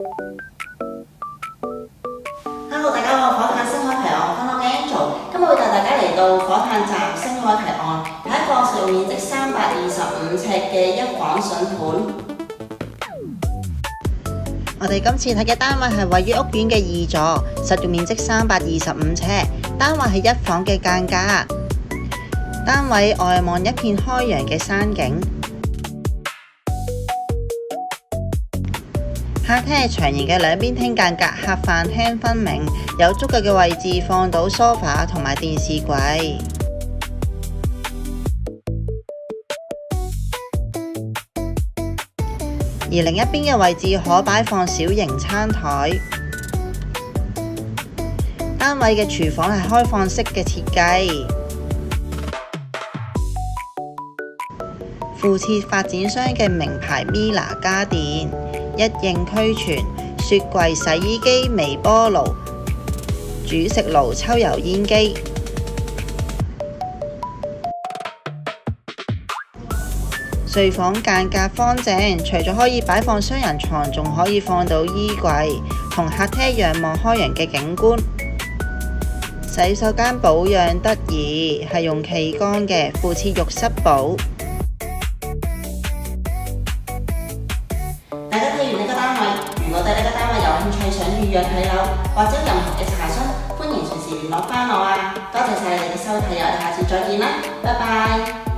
Hello， 大家好，火炭星海提案分享嘅 Angel， 今日會帶大家嚟到火炭站星海提案，係一個實用面積325尺嘅一房筍盤。我哋今次睇嘅單位係位於屋苑嘅2座，實用面積325尺，單位係一房嘅間隔，單位外望一片開揚嘅山景。客廳係長形嘅兩邊廳間隔，客飯廳分明，有足夠嘅位置放到梳化同埋電視櫃。而另一邊嘅位置可擺放小型餐台。單位嘅廚房係開放式嘅設計，附設發展商嘅名牌 Mila 家電。一應俱全，雪櫃、洗衣機、微波爐、煮食爐、抽油煙機。睡房間隔方正，除咗可以擺放雙人床，仲可以放到衣櫃，同客廳仰望開揚嘅景觀。洗手間保養得宜，係用氣缸嘅，附設浴室寶。大家睇完呢個單位，如果對呢個單位有興趣，想預約睇樓或者任何嘅查詢，歡迎隨時聯絡返我啊！多謝晒你哋嘅收睇，我哋下次再見啦，拜拜。